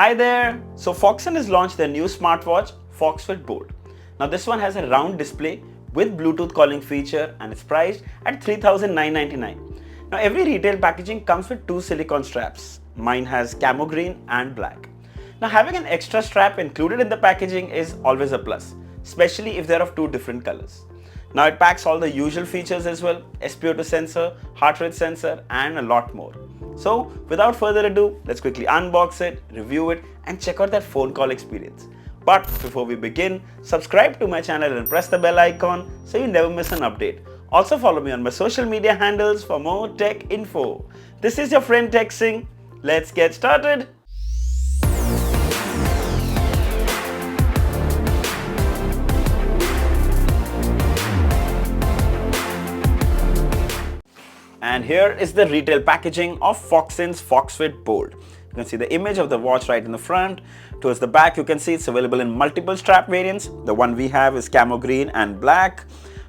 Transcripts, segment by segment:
Hi there! So Foxin has launched their new smartwatch, Foxfit Bold. Now this one has a round display with Bluetooth calling feature and it's priced at $3,999. Now every retail packaging comes with two silicone straps. Mine has camo green and black. Now having an extra strap included in the packaging is always a plus, especially if they're of two different colors. Now it packs all the usual features as well, SpO2 sensor, heart rate sensor and a lot more. So without further ado, let's quickly unbox it, review it and check out that phone call experience. But before we begin, subscribe to my channel and press the bell icon so you never miss an update. Also follow me on my social media handles for more tech info. This is your friend Tech Singh. Let's get started. And here is the retail packaging of Foxin's Foxfit Bold. You can see the image of the watch right in the front. Towards the back, you can see it's available in multiple strap variants. The one we have is camo green and black.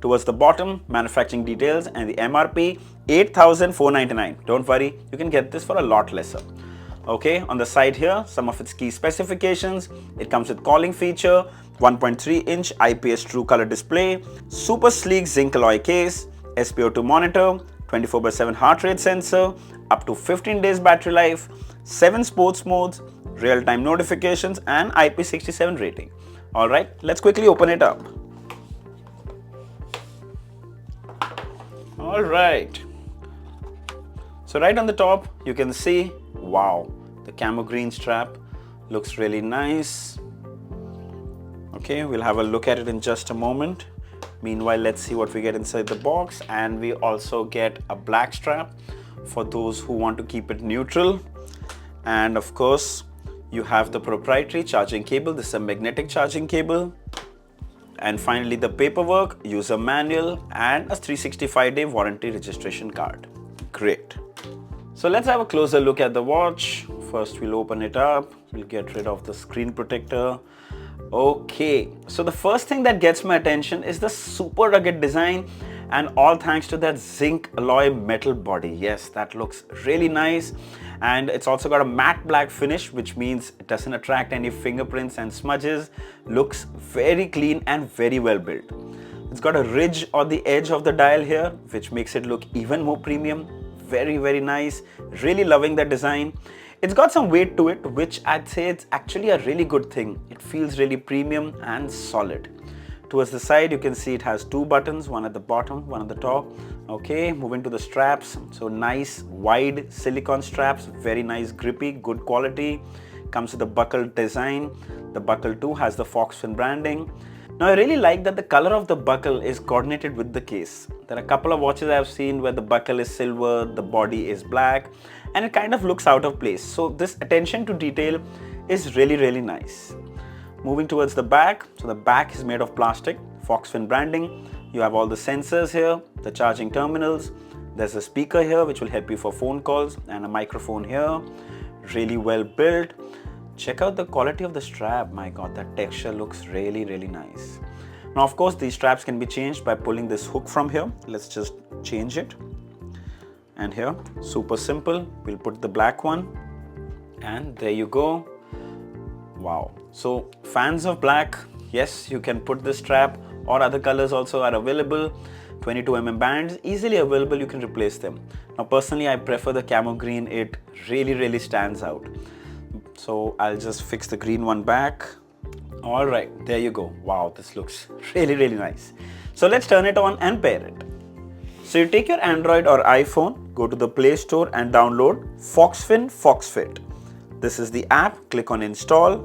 Towards the bottom, manufacturing details and the MRP, $8,499. Don't worry, you can get this for a lot lesser. Okay, on the side here, some of its key specifications. It comes with calling feature, 1.3-inch IPS true color display, super sleek zinc alloy case, SpO2 monitor, 24/7 heart rate sensor, up to 15 days battery life, 7 sports modes, real-time notifications and IP67 rating. Alright, let's quickly open it up. Alright, so right on the top you can see, wow, the camo green strap looks really nice. Okay, we'll have a look at it in just a moment. Meanwhile, let's see what we get inside the box, and we also get a black strap for those who want to keep it neutral. And of course, you have the proprietary charging cable. This is a magnetic charging cable. And finally, the paperwork, user manual, and a 365-day warranty registration card. Great. So let's have a closer look at the watch. First, we'll open it up. We'll get rid of the screen protector. Okay, so the first thing that gets my attention is the super rugged design, and all thanks to that zinc alloy metal body. Yes, that looks really nice, and it's also got a matte black finish, which means it doesn't attract any fingerprints and smudges. Looks very clean and very well built. It's got a ridge on the edge of the dial here, which makes it look even more premium. Very nice. Really loving the design. It's got some weight to it, which I'd say it's actually a really good thing. It feels really premium and solid. Towards the side, you can see it has two buttons, one at the bottom, one at the top. Okay, moving to the straps. So nice wide silicone straps, very nice grippy, good quality. Comes with a buckle design. The buckle too has the Foxin branding. Now I really like that the color of the buckle is coordinated with the case. There are a couple of watches I've seen where the buckle is silver, the body is black, and it kind of looks out of place. So this attention to detail is really nice. Moving towards the back. So the back is made of plastic, Foxin branding. You have all the sensors here, the charging terminals. There's a speaker here which will help you for phone calls, and a microphone here. Really well built. Check out the quality of the strap. My god, that texture looks really nice. Now of course these straps can be changed by pulling this hook from here. Let's just change it. And here, super simple. We'll put the black one, and there you go. Wow. So fans of black, yes, you can put this strap, or other colors also are available. 22mm bands, easily available, you can replace them. Now personally, I prefer the camo green. It really stands out. So I'll just fix the green one back. All right, there you go. Wow, this looks really nice. So let's turn it on and pair it. So you take your Android or iPhone, go to the Play Store and download Foxin Foxfit. This is the app. Click on install,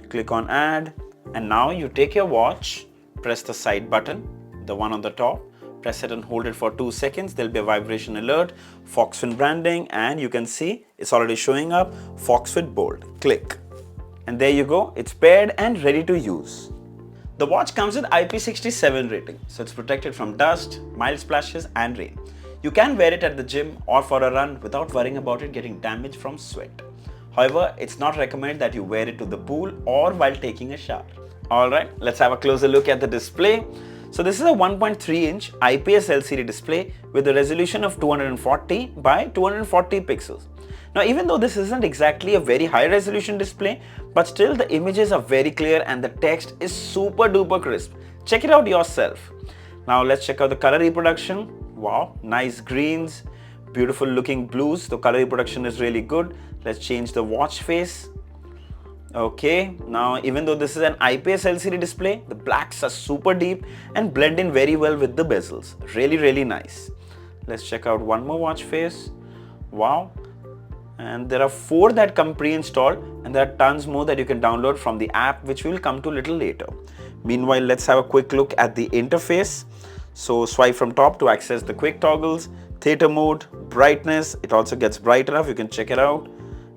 click on add, and now you take your watch, press the side button, the one on the top, press it and hold it for 2 seconds. There'll be a vibration alert, Foxin branding, and you can see it's already showing up, Foxfit Bold. Click. And there you go, it's paired and ready to use. The watch comes with IP67 rating, so it's protected from dust, mild splashes and rain. You can wear it at the gym or for a run without worrying about it getting damaged from sweat. However, it's not recommended that you wear it to the pool or while taking a shower. Alright, let's have a closer look at the display. So this is a 1.3-inch IPS LCD display with a resolution of 240 by 240 pixels. Now, even though this isn't exactly a very high resolution display, but still the images are very clear and the text is super duper crisp. Check it out yourself. Now let's check out the color reproduction. Wow, nice greens, beautiful looking blues. The color reproduction is really good. Let's change the watch face. Okay, now even though this is an IPS LCD display, the blacks are super deep and blend in very well with the bezels. Really nice. Let's check out one more watch face. Wow. And there are 4 that come pre-installed, and there are tons more that you can download from the app, which we will come to a little later. Meanwhile, let's have a quick look at the interface. So swipe from top to access the quick toggles, theater mode, brightness. It also gets bright enough. You can check it out,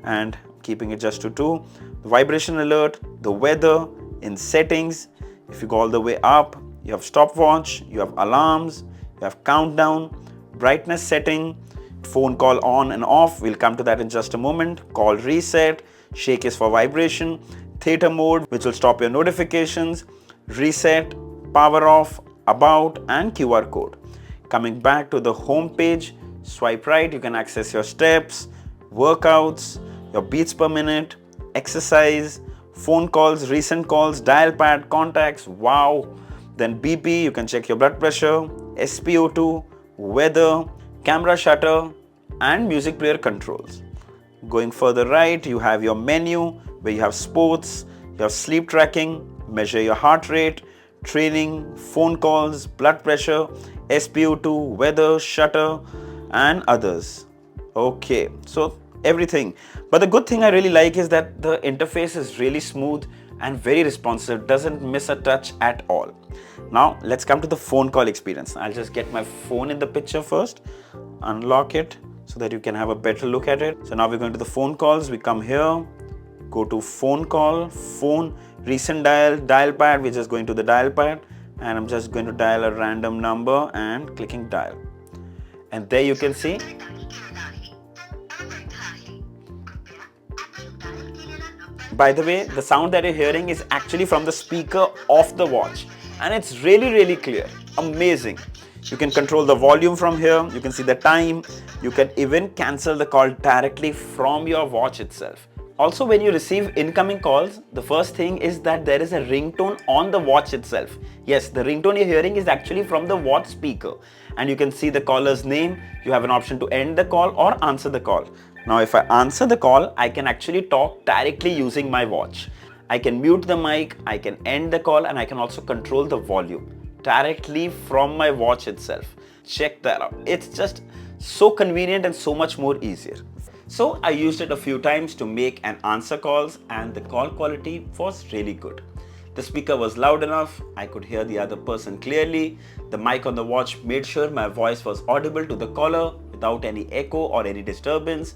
and keeping it just to 2. The vibration alert, the weather, in settings. If you go all the way up, you have stopwatch, you have alarms, you have countdown, brightness setting, phone call on and off. We'll come to that in just a moment. Call reset, shake is for vibration, theater mode, which will stop your notifications, reset, power off, about, and QR code. Coming back to the home page, swipe right, you can access your steps, workouts, your beats per minute, exercise, phone calls, recent calls, dial pad, contacts. Wow. Then BP, you can check your blood pressure, SpO2, weather, camera shutter, and music player controls. Going further right, you have your menu where you have sports, your sleep tracking, measure your heart rate, training, phone calls, blood pressure, SpO2, weather, shutter, and others. Okay, so everything. But the good thing I really like is that the interface is really smooth and very responsive, doesn't miss a touch at all. Now let's come to the phone call experience. I'll just get my phone in the picture first, unlock it so that you can have a better look at it. So now we're going to the phone calls. We come here, go to phone call, phone, recent dial, dial pad. We're just going to the dial pad, and I'm just going to dial a random number and clicking dial. And there you can see by the way, the sound that you're hearing is actually from the speaker of the watch, and it's really clear. Amazing. You can control the volume from here. You can see the time. You can even cancel the call directly from your watch itself. Also, when you receive incoming calls, the first thing is that there is a ringtone on the watch itself. Yes, the ringtone you're hearing is actually from the watch speaker, and you can see the caller's name. You have an option to end the call or answer the call. Now, if I answer the call, I can actually talk directly using my watch. I can mute the mic, I can end the call, and I can also control the volume directly from my watch itself. Check that out. It's just so convenient and so much more easier. So I used it a few times to make and answer calls, and the call quality was really good. The speaker was loud enough, I could hear the other person clearly. The mic on the watch made sure my voice was audible to the caller without any echo or any disturbance.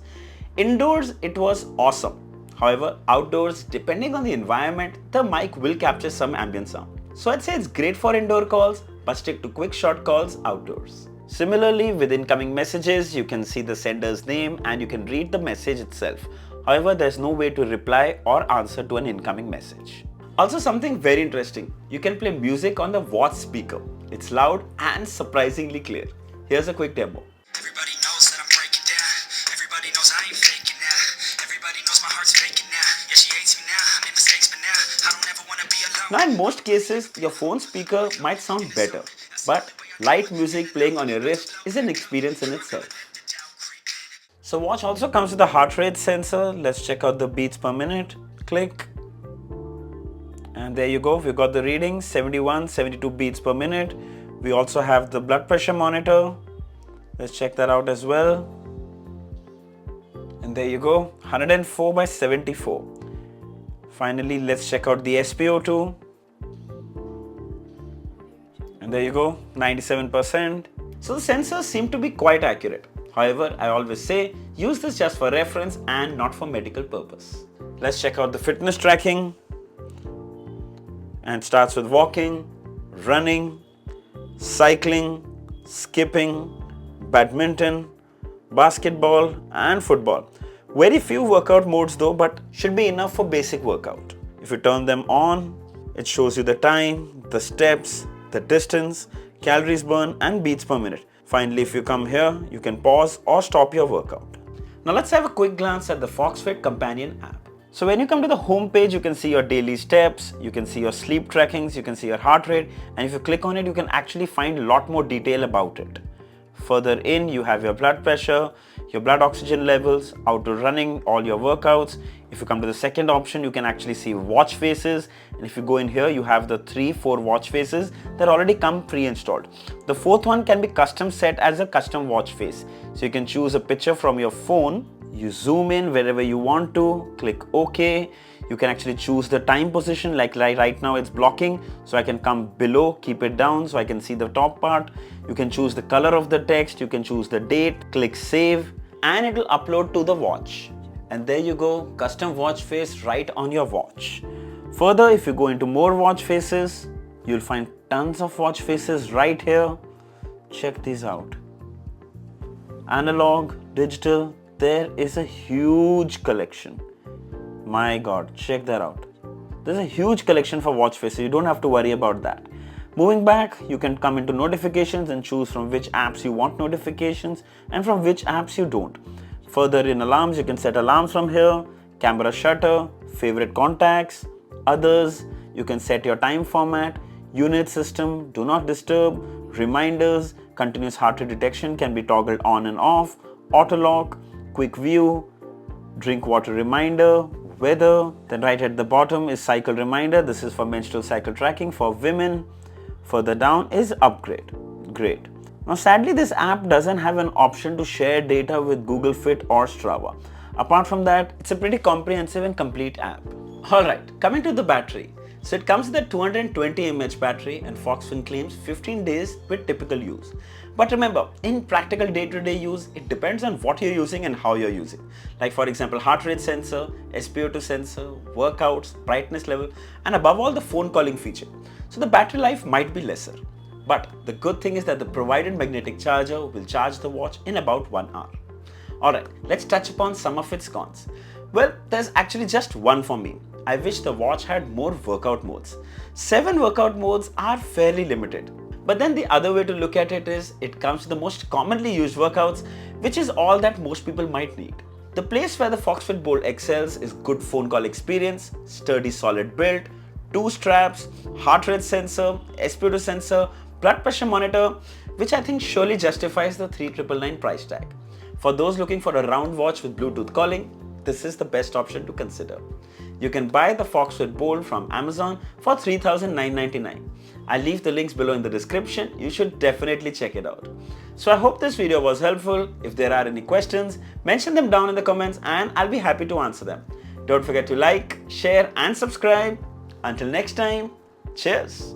Indoors, it was awesome. However, outdoors, depending on the environment, the mic will capture some ambient sound. So I'd say it's great for indoor calls, but stick to quick short calls outdoors. Similarly, with incoming messages, you can see the sender's name and you can read the message itself. However, there's no way to reply or answer to an incoming message. Also, something very interesting, you can play music on the watch speaker. It's loud and surprisingly clear. Here's a quick demo. Everybody knows that I'm breaking down. Everybody knows I ain't faking now. Everybody knows my heart's faking now. Yeah, she hates me now. I made mistakes, but now I don't ever want to be alone. Now, in most cases, your phone speaker might sound better, but light music playing on your wrist is an experience in itself. So watch also comes with a heart rate sensor. Let's check out the beats per minute. Click. And there you go. We've got the reading 71, 72 beats per minute. We also have the blood pressure monitor. Let's check that out as well. And there you go, 104 by 74. Finally, let's check out the SpO2. And there you go, 97%. So the sensors seem to be quite accurate. However, I always say, use this just for reference and not for medical purpose. Let's check out the fitness tracking. And starts with walking, running, cycling, skipping, badminton, basketball, and football. Very few workout modes though, but should be enough for basic workout. If you turn them on, it shows you the time, the steps, the distance, calories burned, and beats per minute. Finally, if you come here, you can pause or stop your workout. Now let's have a quick glance at the Foxfit companion app. So when you come to the home page, you can see your daily steps, you can see your sleep trackings, you can see your heart rate, and if you click on it, you can actually find a lot more detail about it. Further in, you have your blood pressure, your blood oxygen levels, outdoor running, all your workouts. If you come to the second option, you can actually see watch faces, and if you go in here, you have the 3-4 watch faces that already come pre-installed. The fourth one can be custom set as a custom watch face. So you can choose a picture from your phone. You zoom in wherever you want to, click OK. You can actually choose the time position, like right now it's blocking, so I can come below, keep it down so I can see the top part. You can choose the color of the text, you can choose the date, click save, and it will upload to the watch. And there you go, custom watch face right on your watch. Further, if you go into more watch faces, you'll find tons of watch faces right here. Check these out. Analog, digital, there is a huge collection. My God, check that out. There's a huge collection for watch faces. You don't have to worry about that. Moving back, you can come into notifications and choose from which apps you want notifications and from which apps you don't. Further in alarms, you can set alarms from here, camera shutter, favorite contacts, others. You can set your time format, unit system, do not disturb, reminders, continuous heart rate detection can be toggled on and off, auto lock, quick view, drink water reminder, weather. Then right at the bottom is cycle reminder. This is for menstrual cycle tracking for women. Further down is upgrade. Great. Now sadly, this app doesn't have an option to share data with Google Fit or Strava. Apart from that, it's a pretty comprehensive and complete app. Alright, coming to the battery. So it comes with a 220 mAh battery and Foxin claims 15 days with typical use. But remember, in practical day-to-day use, it depends on what you're using and how you're using. Like for example, heart rate sensor, SpO2 sensor, workouts, brightness level, and above all the phone calling feature. So the battery life might be lesser. But the good thing is that the provided magnetic charger will charge the watch in about 1 hour. Alright, let's touch upon some of its cons. Well, there's actually just one for me. I wish the watch had more workout modes. 7 workout modes are fairly limited. But then the other way to look at it is, it comes to the most commonly used workouts, which is all that most people might need. The place where the Foxfit Bold excels is good phone call experience, sturdy solid build, 2 straps, heart rate sensor, SpO2 sensor, blood pressure monitor, which I think surely justifies the 3,999 price tag. For those looking for a round watch with Bluetooth calling, this is the best option to consider. You can buy the Foxfit Bold from Amazon for 3,999. I'll leave the links below in the description. You should definitely check it out. So I hope this video was helpful. If there are any questions, mention them down in the comments and I'll be happy to answer them. Don't forget to like, share and subscribe. Until next time, cheers.